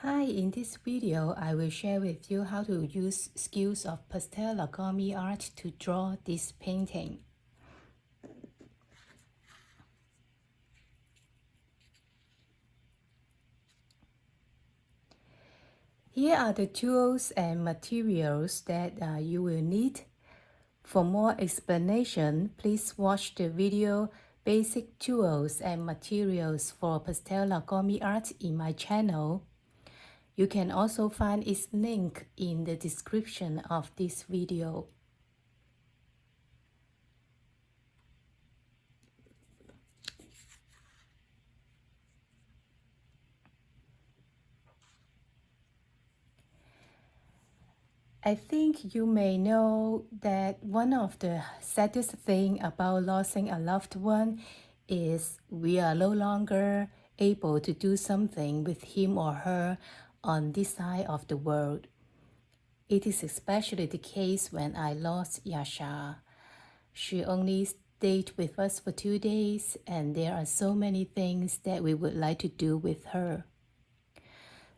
Hi, in this video, I will share with you how to use skills of pastel Nagomi art to draw this painting. Here are the tools and materials that you will need. For more explanation, please watch the video Basic Tools and Materials for Pastel Nagomi Art in my channel. You can also find its link in the description of this video. I think you may know that one of the saddest things about losing a loved one is we are no longer able to do something with him or her on this side of the world. It is especially the case when I lost Yashar. She only stayed with us for 2 days, and there are so many things that we would like to do with her.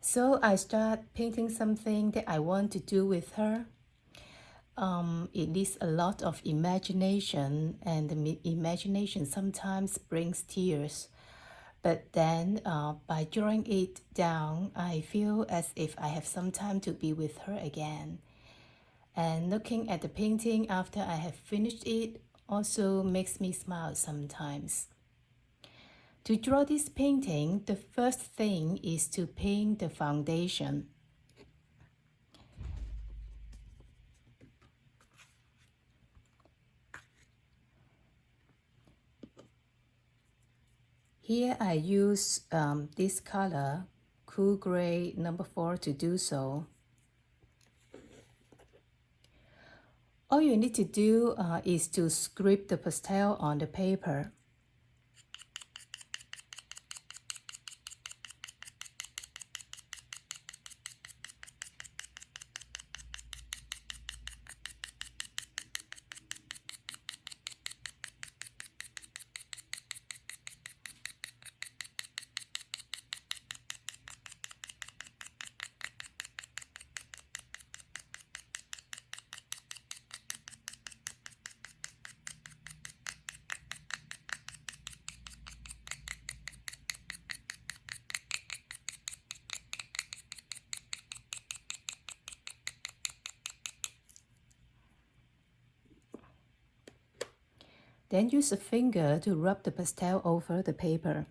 So I start painting something that I want to do with her. It needs a lot of imagination, and the imagination sometimes brings tears. But then by drawing it down, I feel as if I have some time to be with her again. And looking at the painting after I have finished it also makes me smile sometimes. To draw this painting, the first thing is to paint the foundation. Here I use this color, Cool Gray number 4, to do so. All you need to do is to script the pastel on the paper. Then use a finger to rub the pastel over the paper.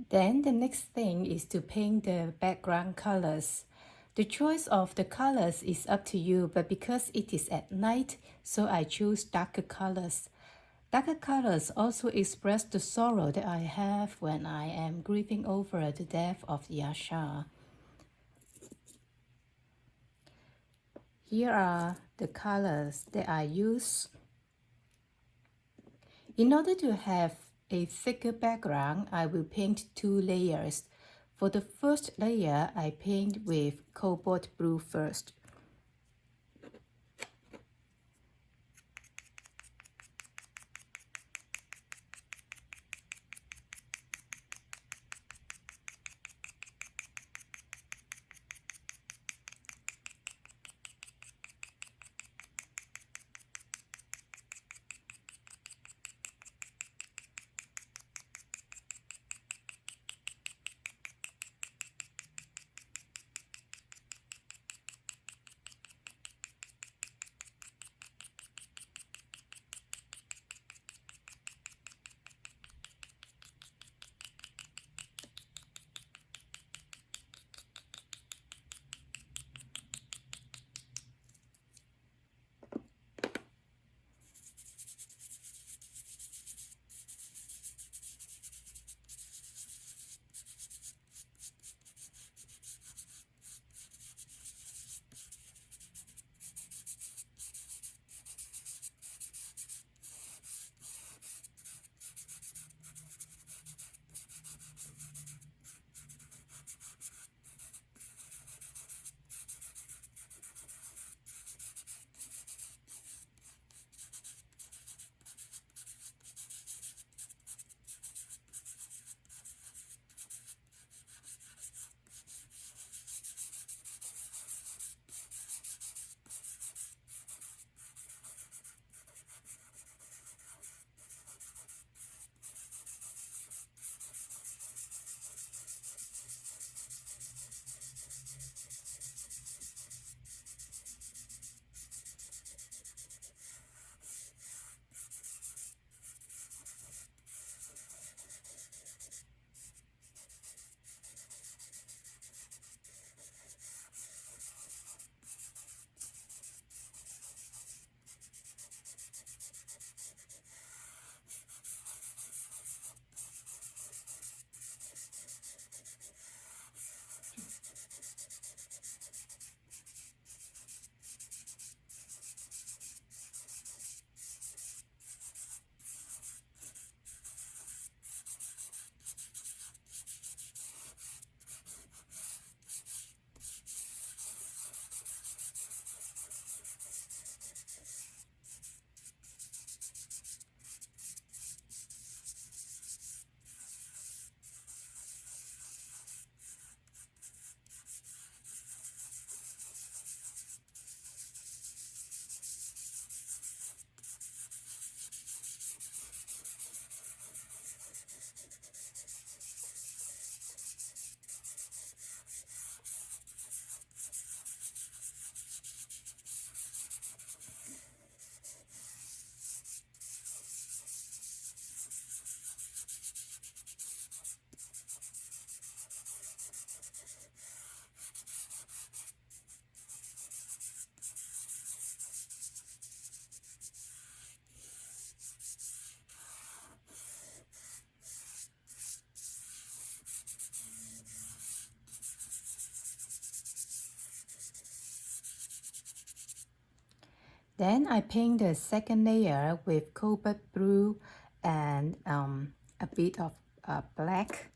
Then the next thing is to paint the background colors. The choice of the colors is up to you, but because it is at night, so I choose darker colors. Darker colors also express the sorrow that I have when I am grieving over the death of Yashar. Here are the colors that I use. In order to have a thicker background, I will paint 2 layers. For the first layer, I paint with cobalt blue first. Then I paint the second layer with cobalt blue and a bit of black.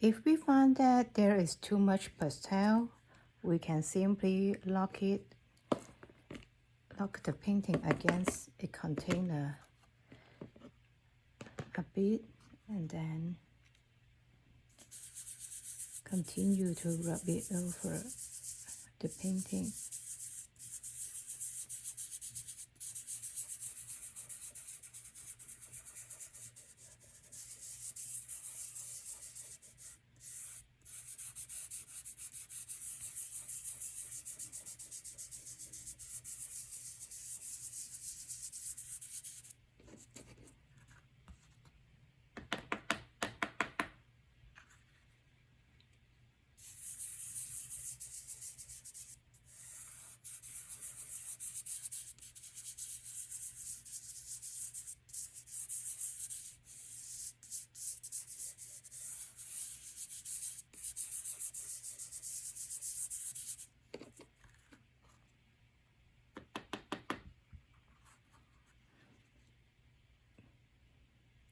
If we find that there is too much pastel, we can simply lock the painting against a container a bit and then continue to rub it over the painting.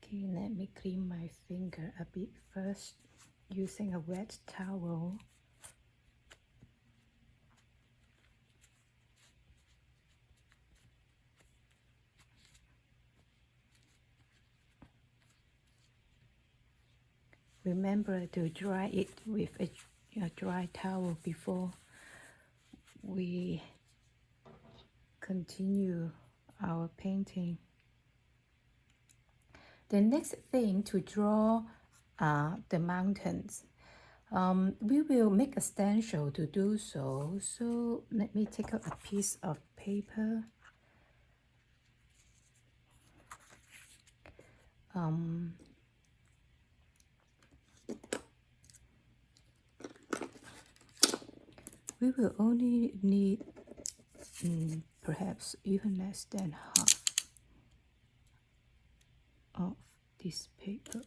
Okay, let me clean my finger a bit first using a wet towel. Remember to dry it with a dry towel before we continue our painting. The next thing to draw are the mountains. We will make a stencil to do so. So let me take out a piece of paper. We will only need perhaps even less than half of this paper.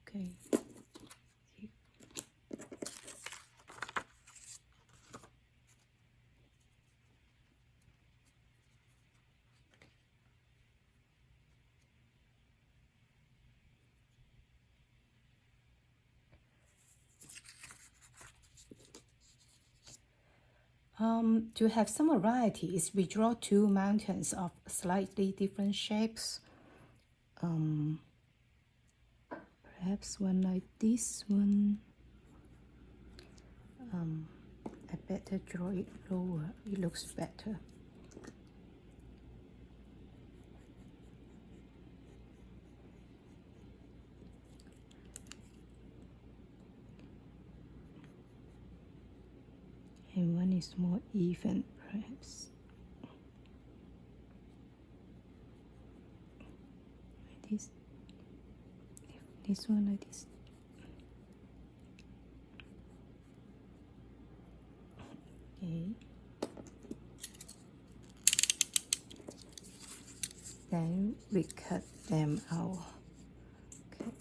Okay. To have some varieties, we draw two mountains of slightly different shapes. Perhaps one like this one. I better draw it lower, it looks better. And one is more even, perhaps. Like this. This one like this. Okay. Then we cut them out. Okay.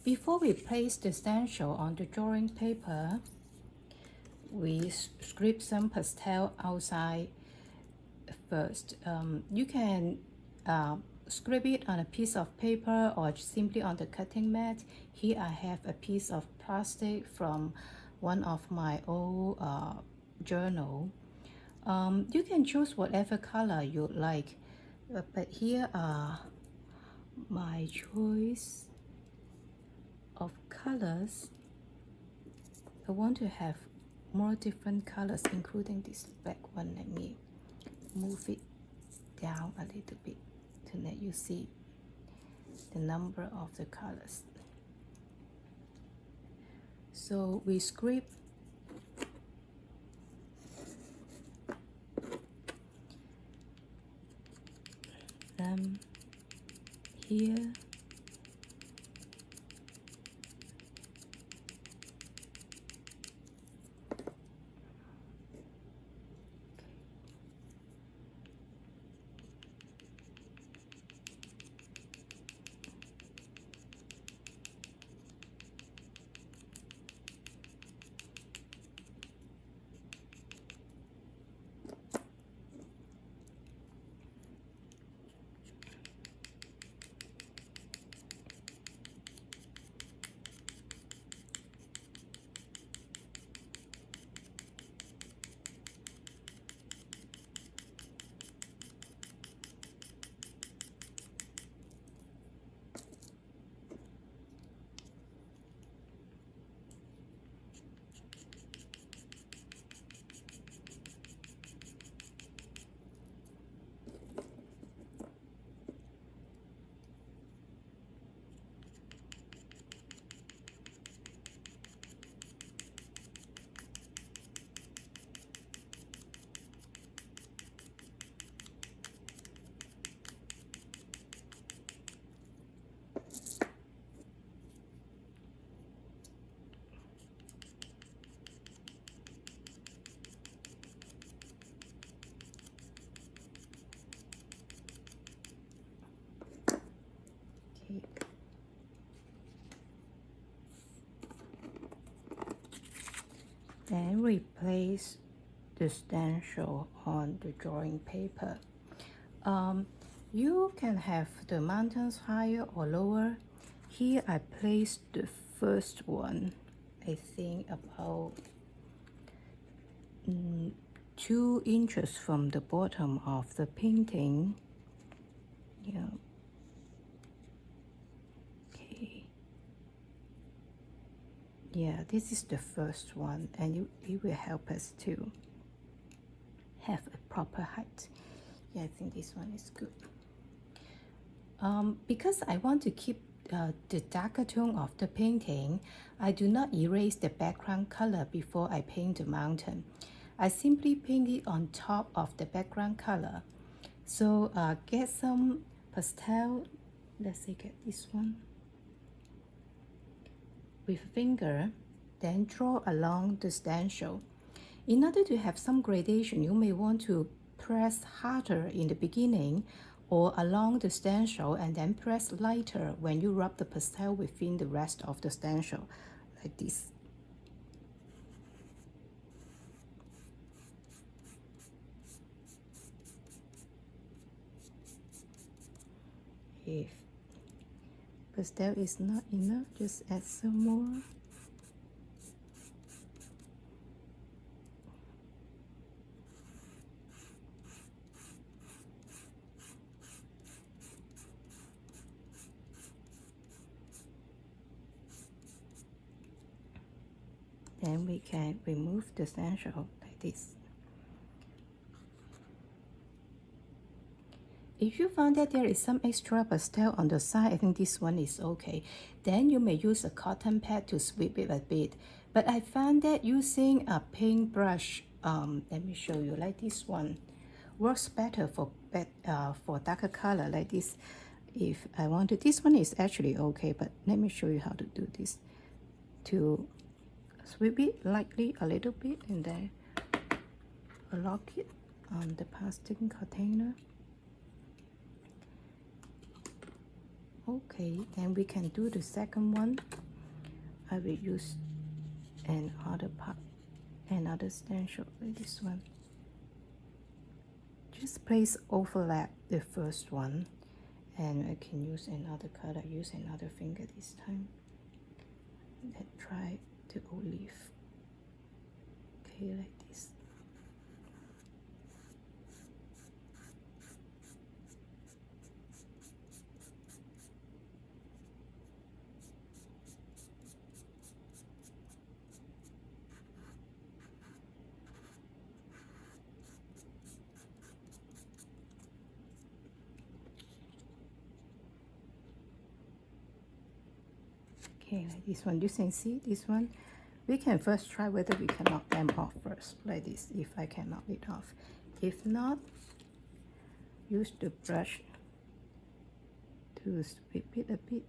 Before we place the stencil on the drawing paper, we script some pastel outside first. You can script it on a piece of paper or simply on the cutting mat. Here I have a piece of plastic from one of my old journal. You can choose whatever color you like, but here are my choice of colors. I want to have more different colors, including this black one. Let me move it down a little bit to let you see the number of the colors. So we script them here. Okay. Then we place the stencil on the drawing paper. You can have the mountains higher or lower. Here I placed the first one, I think about 2 inches from the bottom of the painting. Yeah. Okay. Yeah, this is the first one, and it will help us to have a proper height. Yeah, I think this one is good. Because I want to keep the darker tone of the painting, I do not erase the background color before I paint the mountain. I simply paint it on top of the background color. So get some pastel, let's say get this one, with finger, then draw along the stencil. In order to have some gradation, you may want to press harder in the beginning or along the stencil and then press lighter when you rub the pastel within the rest of the stencil, like this. If pastel is not enough, just add some more. Then we can remove the stencil like this. If you found that there is some extra pastel on the side, I think this one is okay. Then you may use a cotton pad to sweep it a bit. But I found that using a paintbrush, let me show you, like this one, works better for darker color like this. If I want to, this one is actually okay, but let me show you how to do this. To sweep it lightly a little bit and then lock it on the plastic container. Okay, then we can do the second one. I will use another stencil like this one. Just place overlap the first one, and I can use another color, use another finger this time. Then try the olive. Okay, like this. Okay, like this one, you can see this one. We can first try whether we can knock them off first, like this, if I can knock it off. If not, use the brush to sweep it a bit,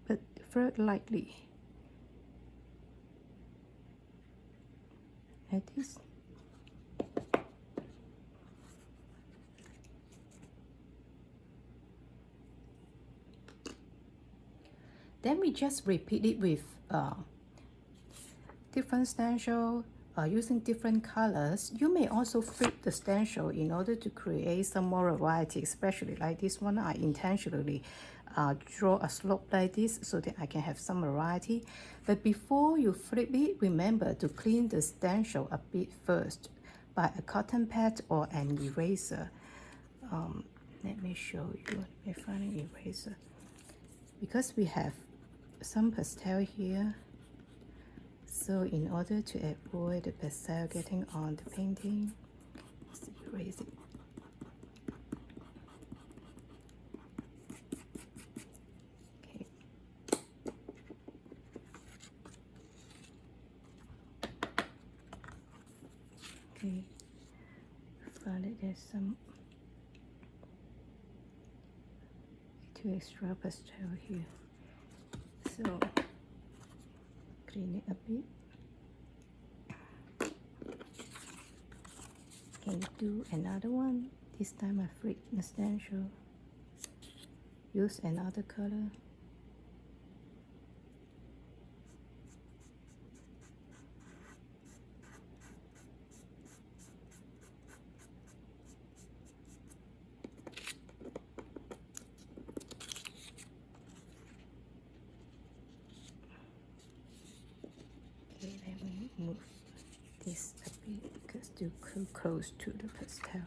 but very lightly, like this. Then we just repeat it with different stencil using different colors. You may also flip the stencil in order to create some more variety, especially like this one. I intentionally draw a slope like this so that I can have some variety. But before you flip it, remember to clean the stencil a bit first by a cotton pad or an eraser. Let me show you. Let me find an eraser. Because we have some pastel here, so in order to avoid the pastel getting on the painting, let's erase it. Okay. Okay. Found it. There's some little extra pastel here. So clean it a bit. Can do another one. This time I flip the stencil. Use another color. Okay, let me move this a bit because it's too close to the pastel.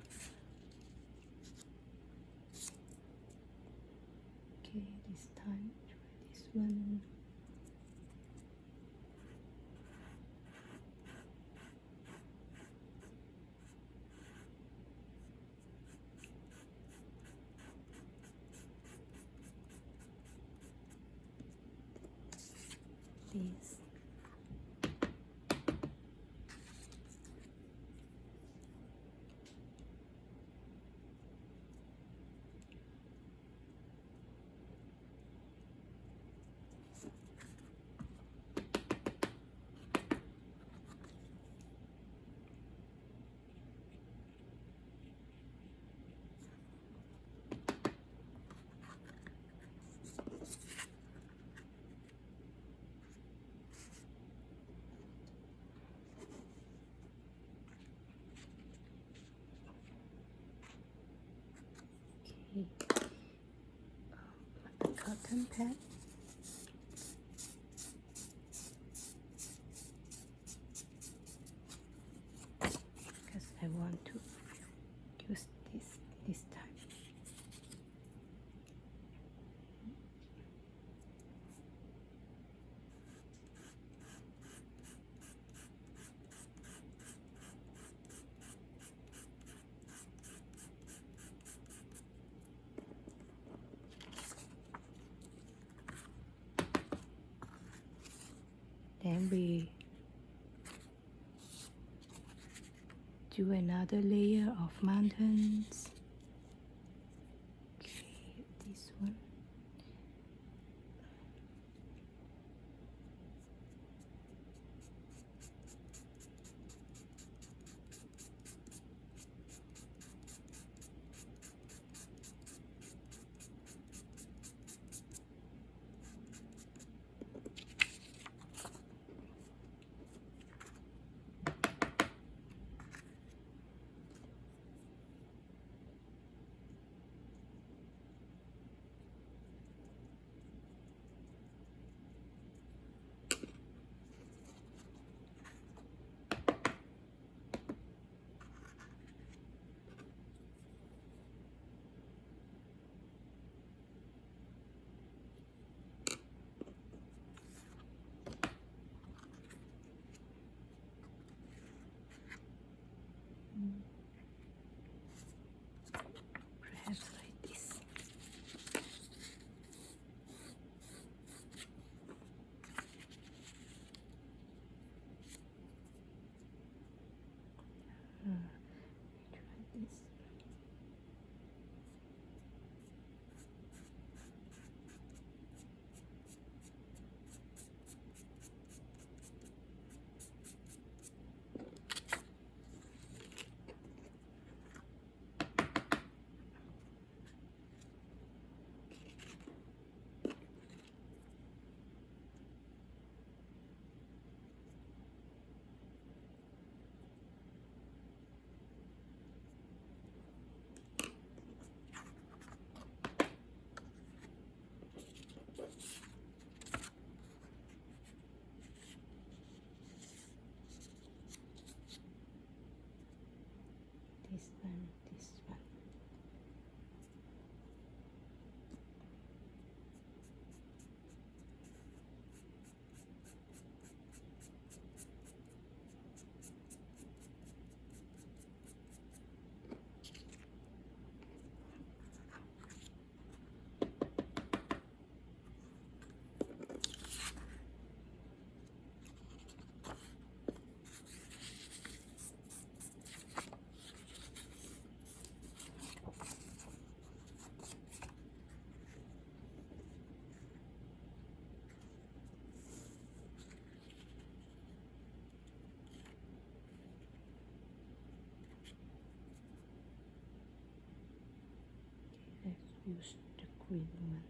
Okay, this time try this one. This. A cotton pad. Because I want to use this time. Then we do another layer of mountains. Okay, this one. This. This one, this one. Let's use the green one.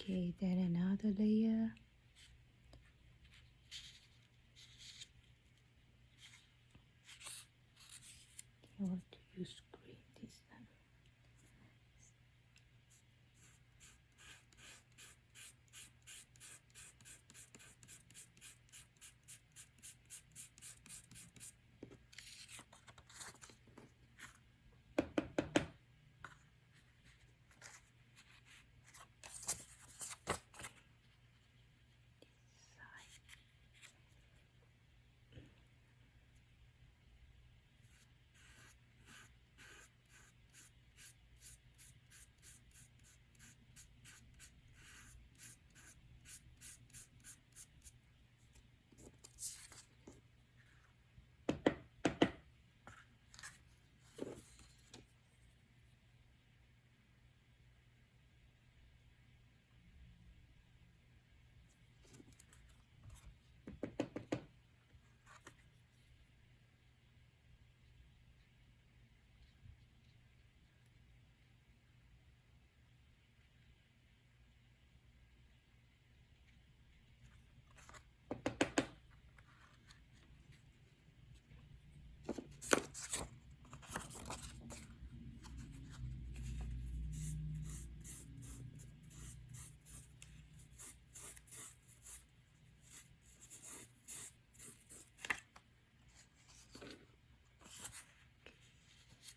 Okay, then another layer. I want to use green this time.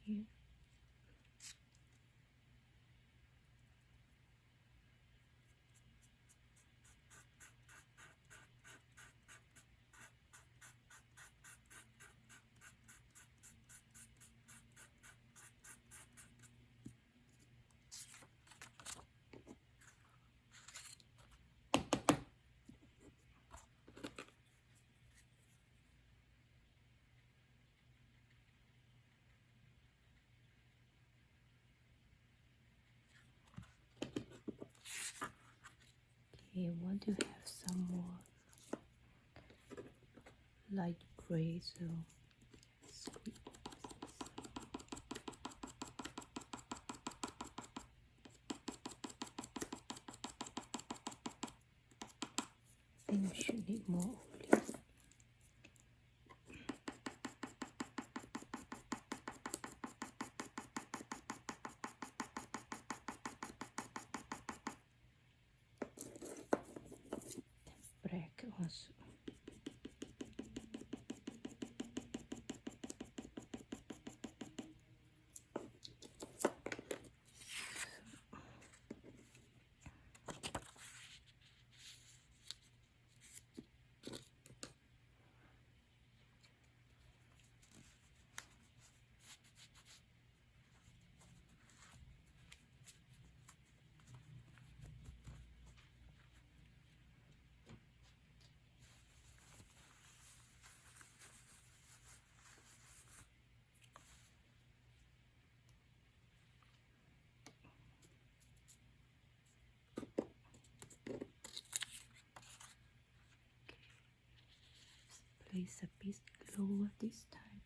Here. I want to have some more light gray, so squeeze. I think we should need more olive. Black also. Place a bit lower this time.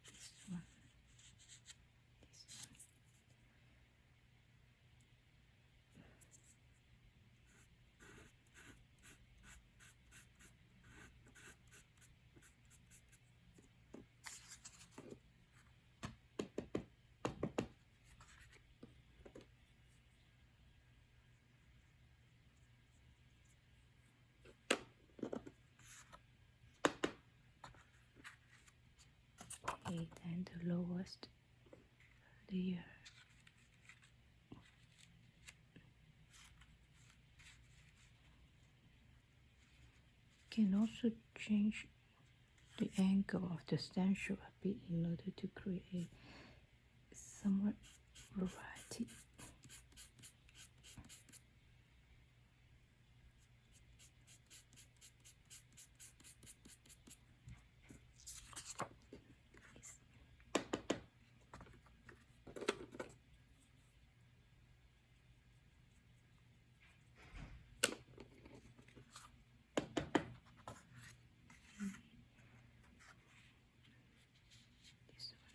This one. Okay, then the lowest layer. Can also change the angle of the stencil a bit in order to create somewhat variety. This one.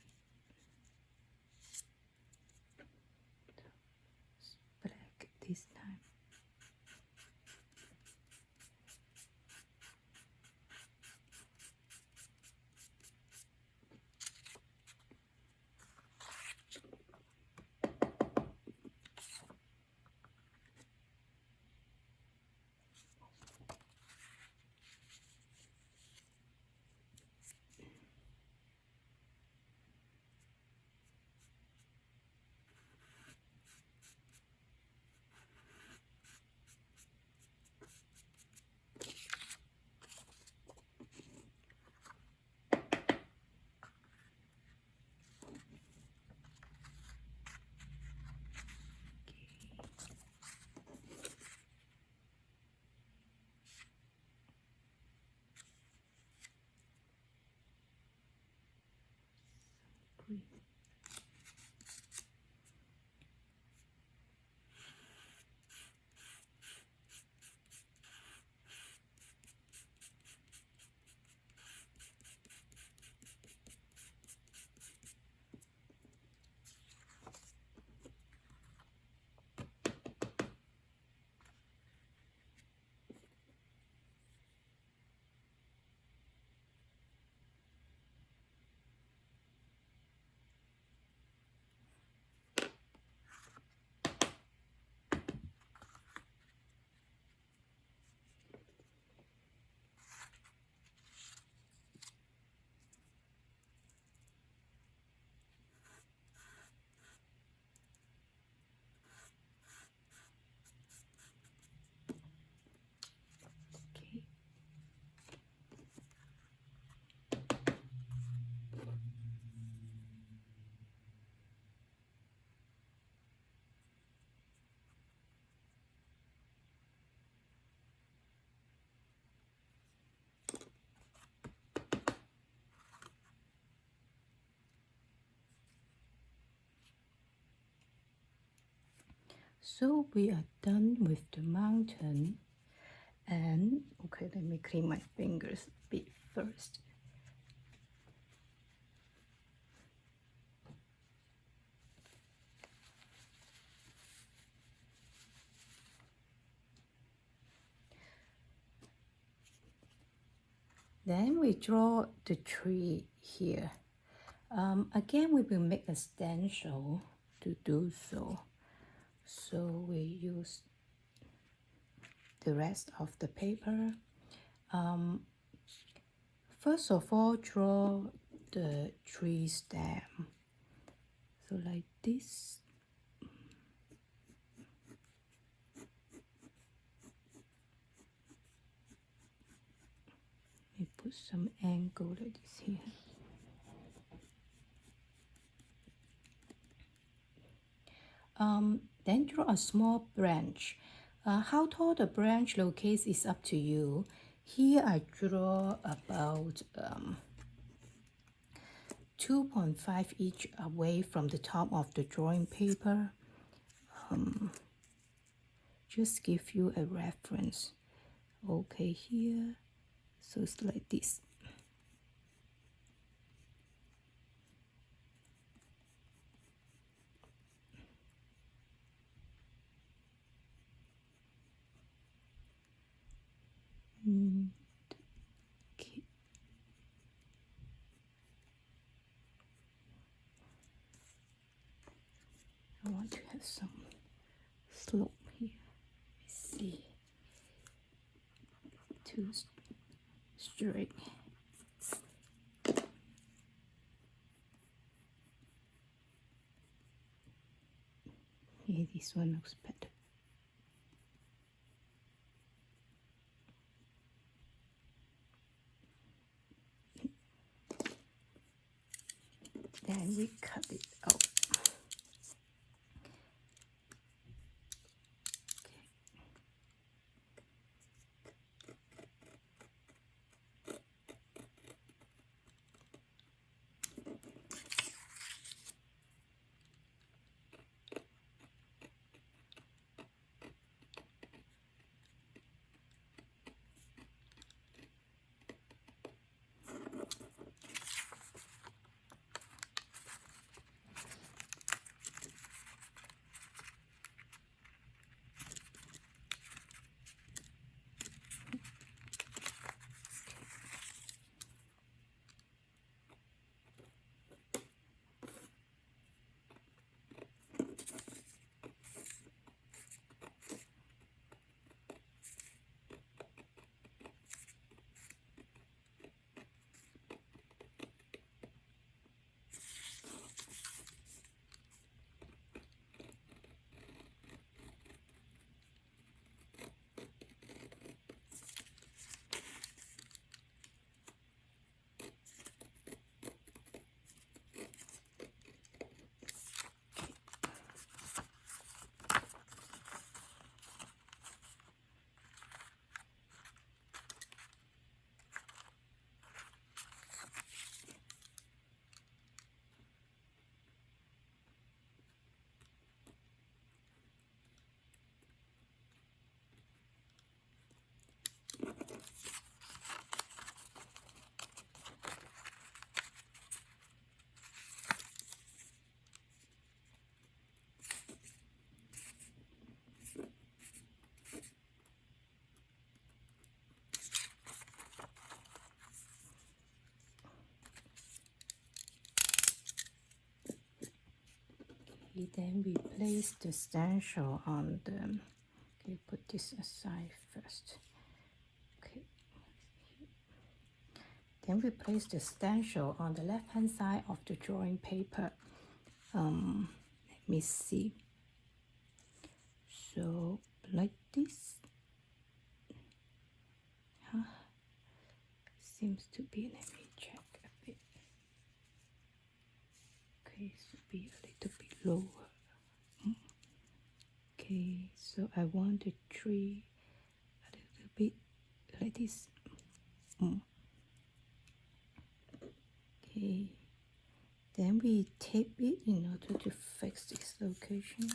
So we are done with the mountain. And okay, let me clean my fingers a bit first. Then we draw the tree here. Again, we will make a stencil to do so. So we use the rest of the paper. First of all, draw the tree stem. So like this. We put some angle like this here. Then draw a small branch. How tall the branch locates is up to you. Here I draw about 2.5 inch away from the top of the drawing paper. Just give you a reference. Okay, here, so it's like this. Okay. I want to have some slope here. Let's see. Too straight. Yeah, this one looks better. Then we cut it out. Then we place the stencil on the, okay, put this aside first. Okay. Then we place the stencil on the left hand side of the drawing paper. Let me see. So like this. Seems to be, let me check a bit. Okay, so be a little bit lower. Okay, so I want the tree a little bit like this. Okay, then we tape it in order to fix this location.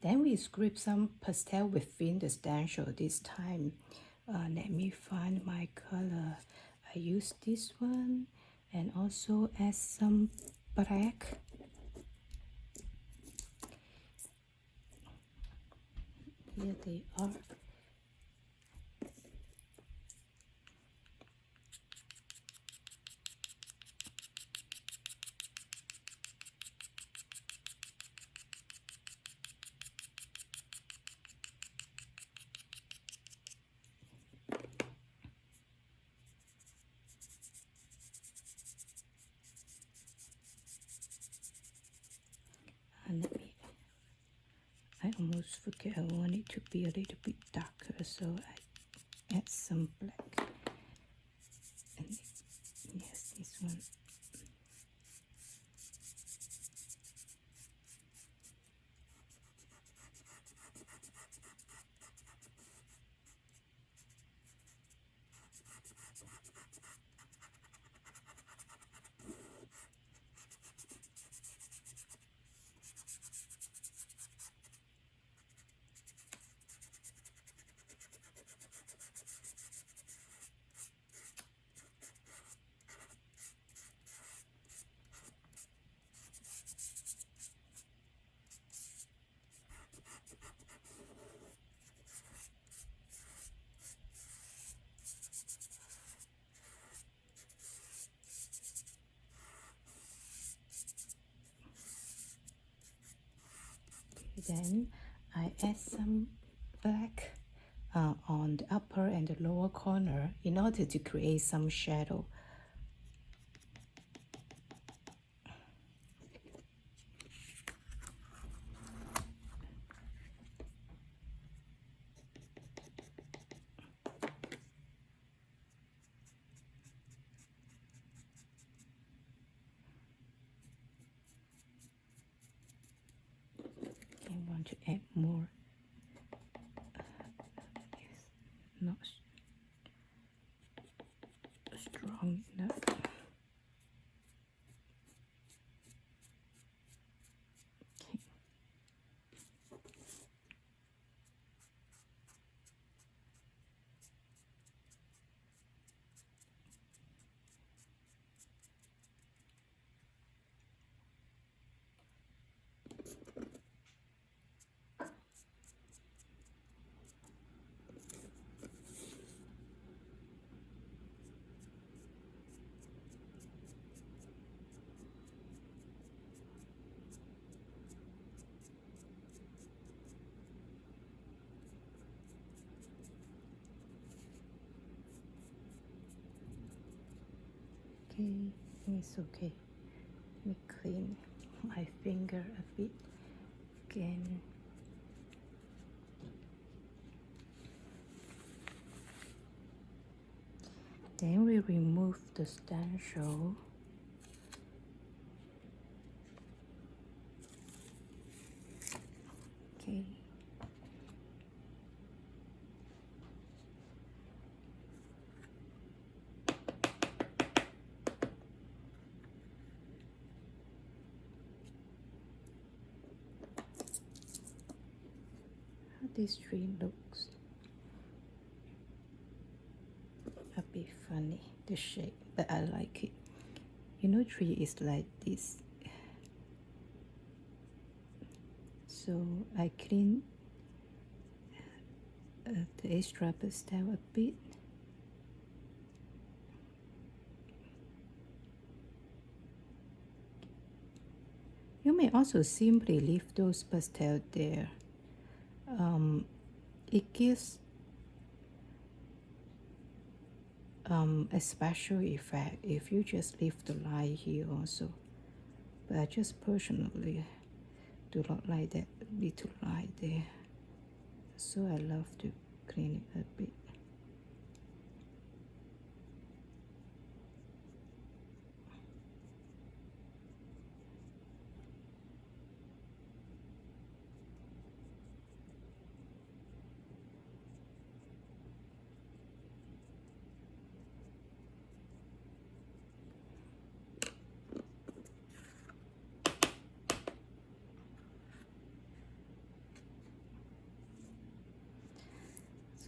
Then we script some pastel within the stencil this time. Let me find my color. I use this one and also add some black. Here they are. And I almost forget, I want it to be a little bit darker, so I add some black. And yes, this one. Then I add some black on the upper and the lower corner in order to create some shadow. I want to add more. Yes, not strong enough. Okay. Okay, it's okay. Let me clean my finger a bit again. Then we remove the stencil. Okay. How this tree looks a bit funny, the shape, but I like it. You know, tree is like this. So I clean the extra pastel a bit. You may also simply leave those pastel there. It gives a special effect if you just leave the line here also. But I just personally do not like that little line there. So I love to clean it a bit.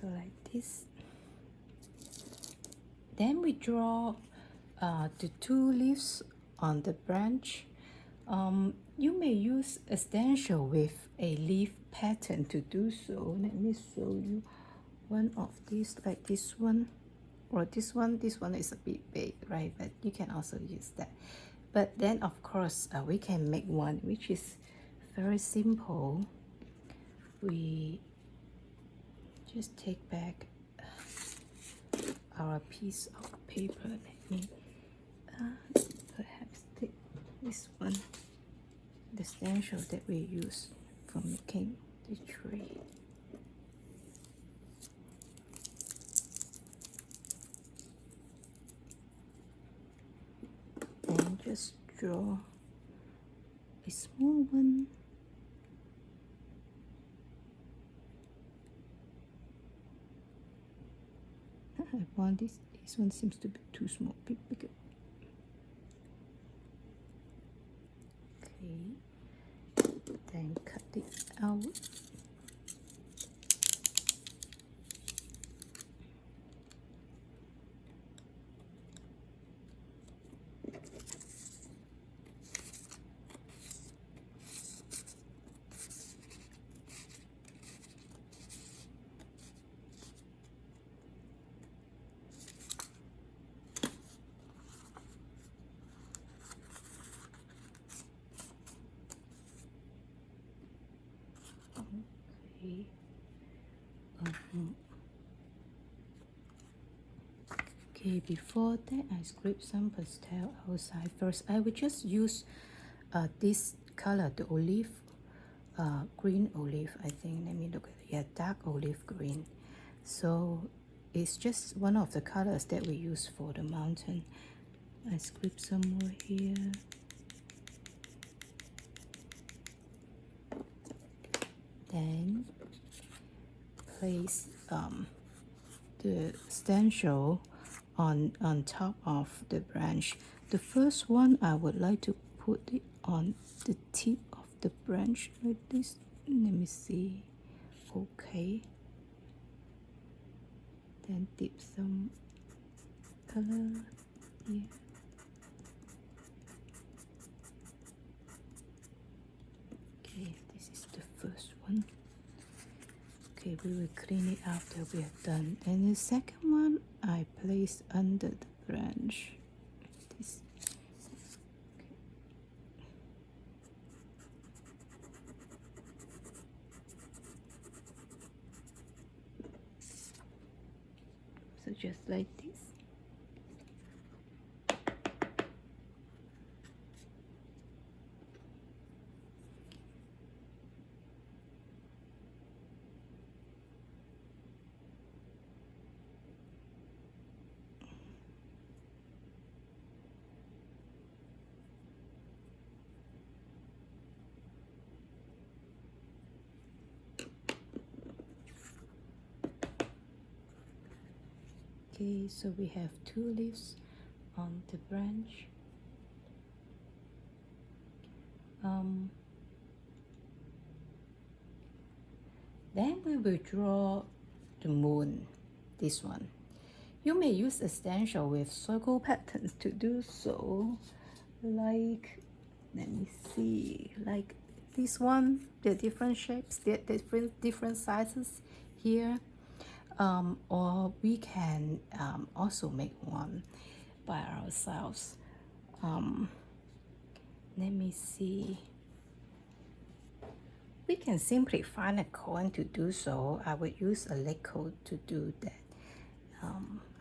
So like this. Then we draw the 2 leaves on the branch. You may use a stencil with a leaf pattern to do so. Let me show you one of these, like this one, or this one. This one is a bit big, right? But you can also use that. But then of course we can make one which is very simple. We just take back our piece of paper. Let me perhaps take this one, the stencil that we use for making the tree. And just draw a small one. I want this one seems to be too small, bit bigger. Okay, then cut it out. Okay. Okay, before that I scrape some pastel outside. First I will just use this color, the olive, green olive, I think. Let me look at it. Yeah, dark olive green. So it's just one of the colors that we use for the mountain. I scrape some more here. Then place the stencil on top of the branch. The first one I would like to put it on the tip of the branch like this. Let me see. Okay. Then dip some color here. Okay, this is the first one. Okay, we will clean it after we are done. And the second one I place under the branch like this. So just like this. Okay, so we have 2 leaves on the branch. Then we will draw the moon, this one. You may use a stencil with circle patterns to do so. Like, let me see, like this one, the different shapes, the different sizes here. Or we can also make one by ourselves. Let me see. We can simply find a coin to do so. I would use a liquid to do that.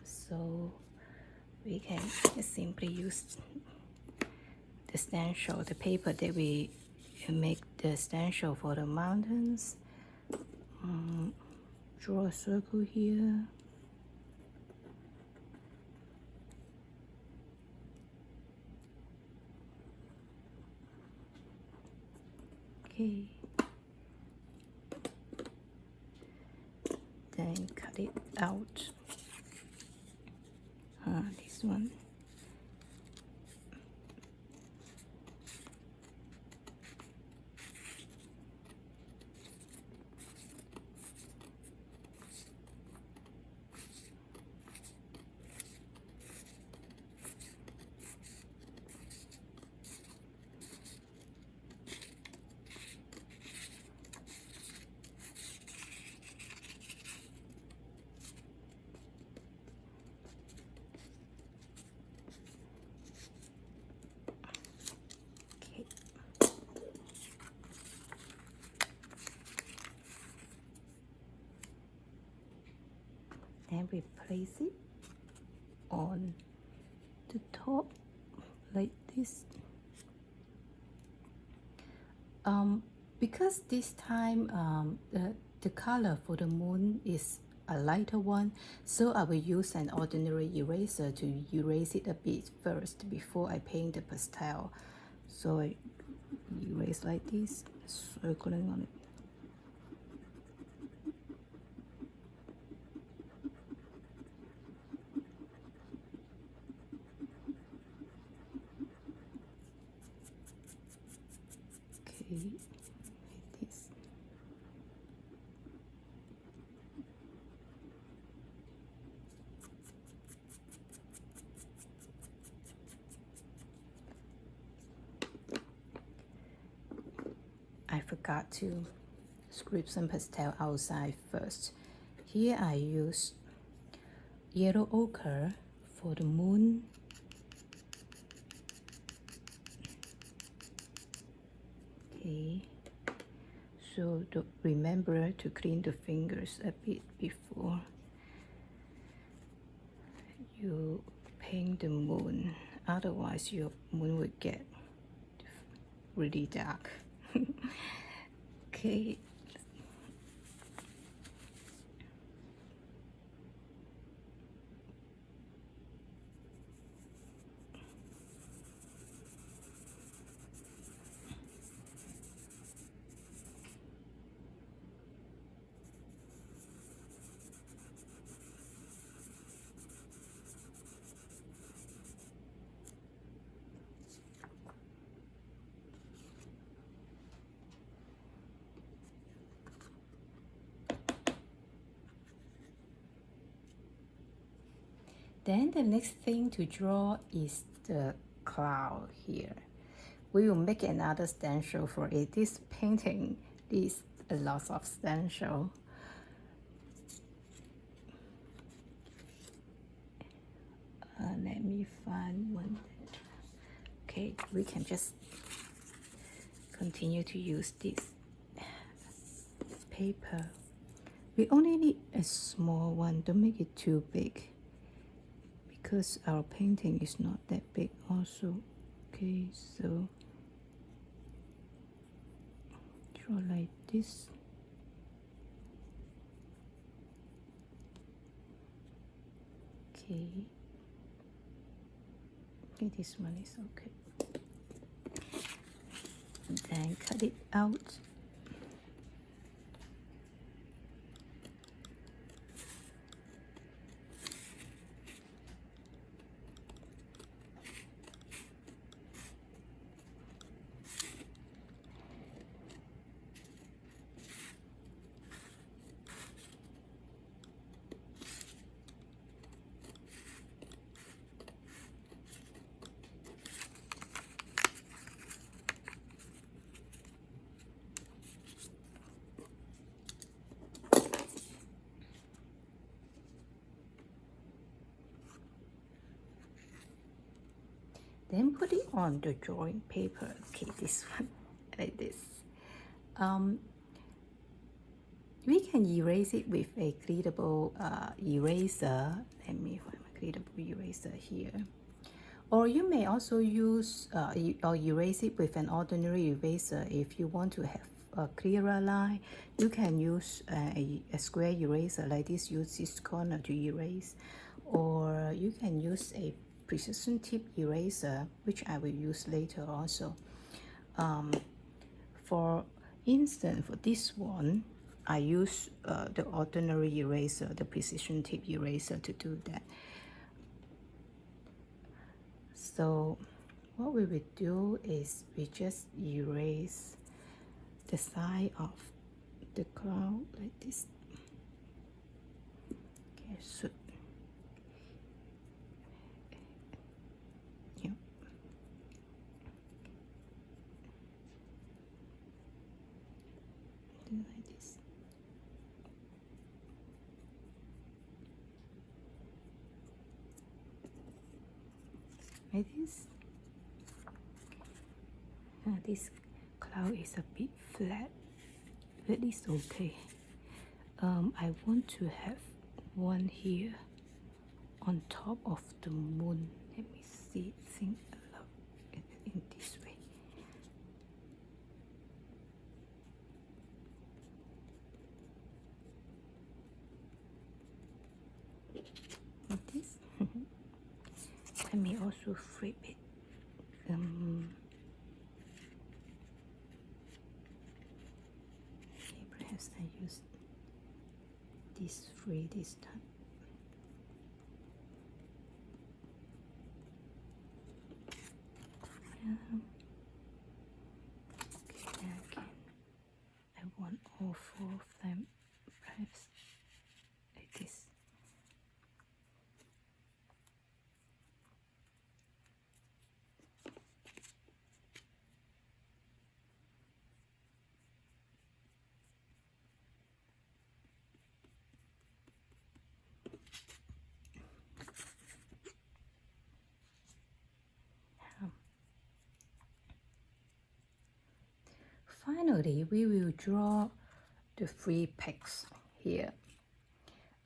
So we can just simply use the stencil, the paper that we make the stencil for the mountains. Draw a circle here. Okay. Then cut it out. This one. then we place it on the top like this. Because this time the color for the moon is a lighter one, so I will use an ordinary eraser to erase it a bit first before I paint the pastel. So I erase like this, circling on it. Okay, like this. I forgot to scribble some pastel outside first. Here I use yellow ochre for the moon. Okay, so remember to clean the fingers a bit before you paint the moon, otherwise your moon will get really dark. Okay. Then the next thing to draw is the cloud here. We will make another stencil for it. This painting is a lot of stencil. Let me find one. Okay, we can just continue to use this paper. We only need a small one, don't make it too big, because our painting is not that big also. Okay, so draw like this. Okay. Okay, this one is okay. Then cut it out. Then put it on the drawing paper. Okay, this one, like this. We can erase it with a clickable eraser. Let me find my clickable eraser here. Or you may also use or erase it with an ordinary eraser. If you want to have a clearer line, you can use a square eraser like this. Use this corner to erase, or you can use a precision tip eraser, which I will use later also. For instance, for this one, I use the ordinary eraser, the precision tip eraser, to do that. So what we will do is we just erase the side of the cloud like this. Okay, so yeah. Do like this. Like this. This cloud is a bit flat, but it's okay. I want to have one here on top of the moon. Let me see, think aloud in this way. Like this. Let me also flip it. Okay, perhaps I use this three this time. Okay, again, I want all four of them, perhaps like this. Finally, we will draw the three pigs here.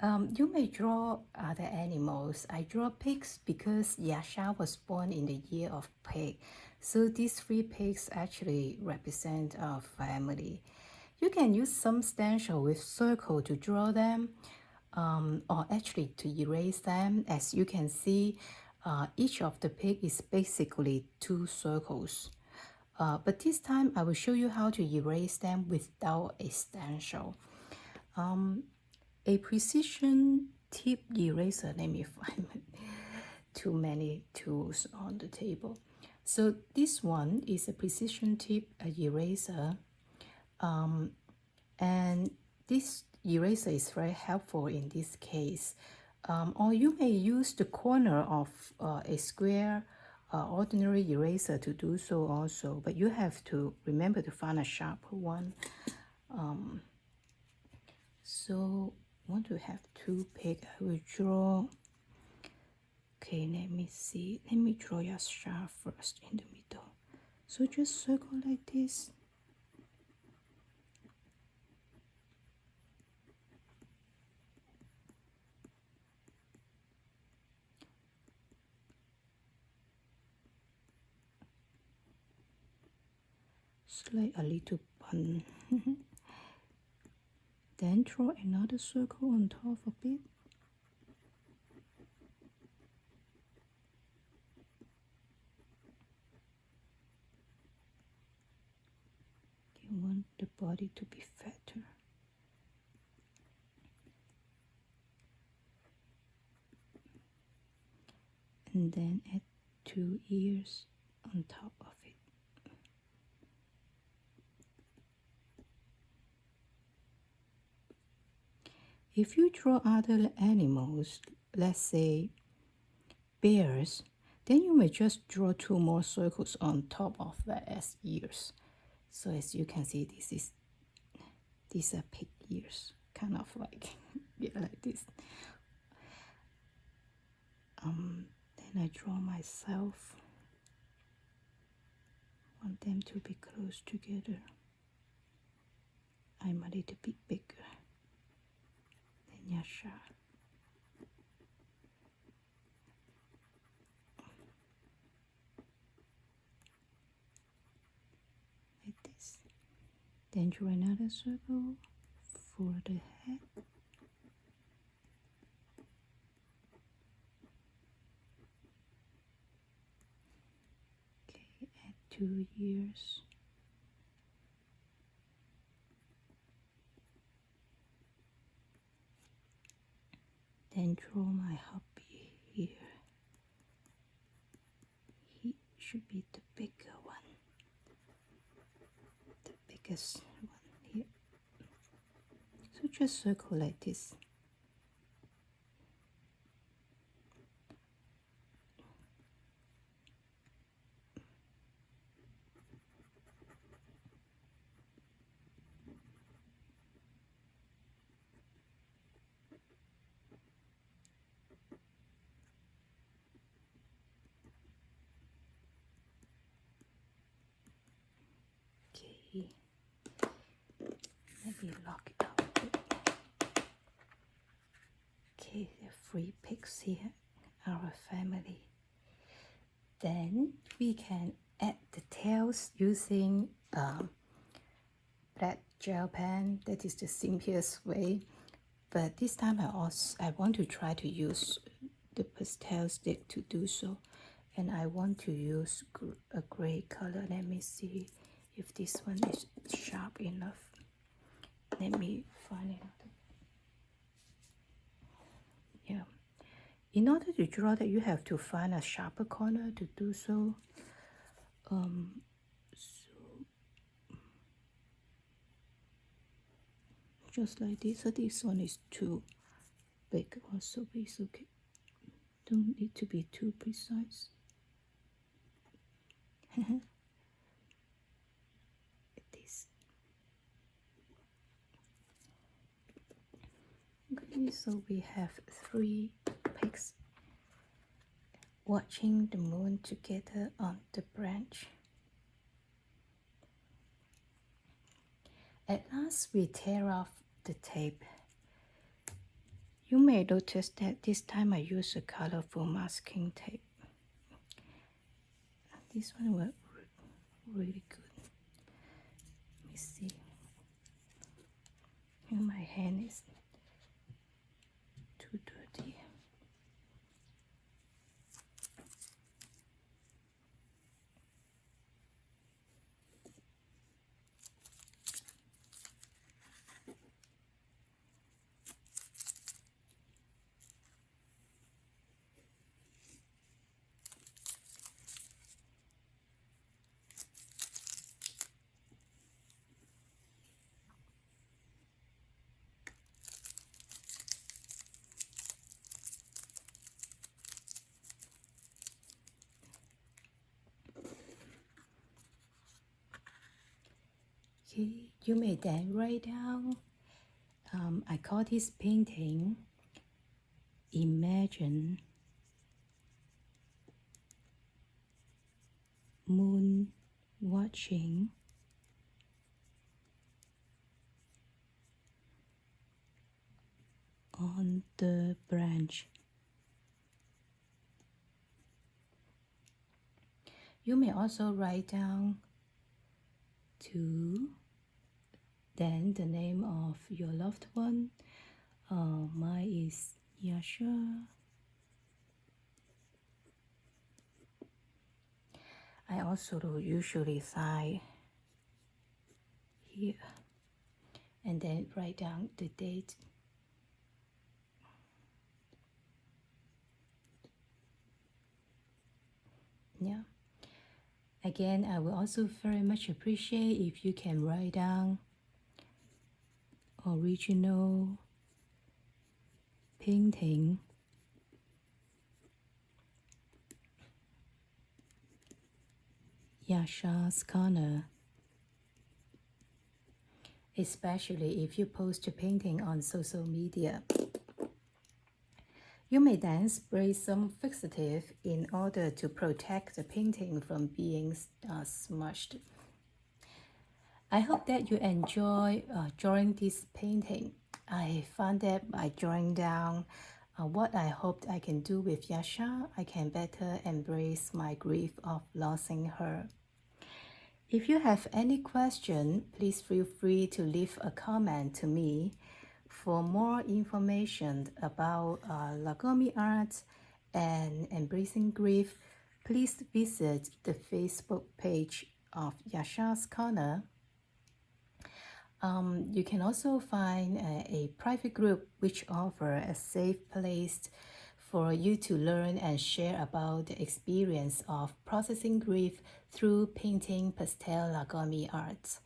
You may draw other animals. I draw pigs because Yashar was born in the year of pig. So these three pigs actually represent our family. You can use some stencil with circle to draw them, or actually to erase them. As you can see, each of the pig is basically two circles. But this time I will show you how to erase them without a stencil. A precision tip eraser, let me find too many tools on the table. So this one is a precision tip eraser, and this eraser is very helpful in this case. Or you may use the corner of a square ordinary eraser to do so also, but you have to remember to find a sharper one. So want to have two pig. I will draw. Okay, let me see. Let me draw Yashar first in the middle. So just circle like this. Slide a little bun. Then draw another circle on top of it. You want the body to be fatter. And then add two ears on top of it. If you draw other animals, let's say bears, then you may just draw two more circles on top of that as ears. So as you can see, these are pig ears, kind of like yeah, like this. Then I draw myself. Want them to be close together. I'm a little bit bigger than Yashar. Like this. Then draw another circle for the head. Okay, add two ears. Then draw my hubby here. He should be the bigger one. The biggest one here. So just circle like this. Okay, let me lock it up. Okay, the 3 pigs here, our family. Then we can add the tails using black gel pen. That is the simplest way. But this time I want to try to use the pastel stick to do so. And I want to use a gray color. Let me see if this one is sharp enough. Let me find it. Yeah. In order to draw that, you have to find a sharper corner to do so. Just like this. So this one is too big also, but it's okay. Don't need to be too precise. This. Okay, so we have 3 pigs watching the moon together on the branch. At last, we tear off the tape. You may notice that this time I use a colorful masking tape. This one worked really good. Let me see. And my hand is too dirty. Okay, you may then write down, I call this painting Imagine Moon Watching on the branch. You may also write down then the name of your loved one. Mine is Yashar. I also usually sign here and then write down the date. Yeah. Again, I will also very much appreciate if you can write down original painting Yashar's Corner, especially if you post a painting on social media. You may then spray some fixative in order to protect the painting from being smudged. I hope that you enjoy drawing this painting. I found that by drawing down what I hoped I can do with Yashar, I can better embrace my grief of losing her. If you have any question, please feel free to leave a comment to me. For more information about Nagomi art and embracing grief, please visit the Facebook page of Yashar's Corner. You can also find a private group which offers a safe place for you to learn and share about the experience of processing grief through painting pastel Nagomi art.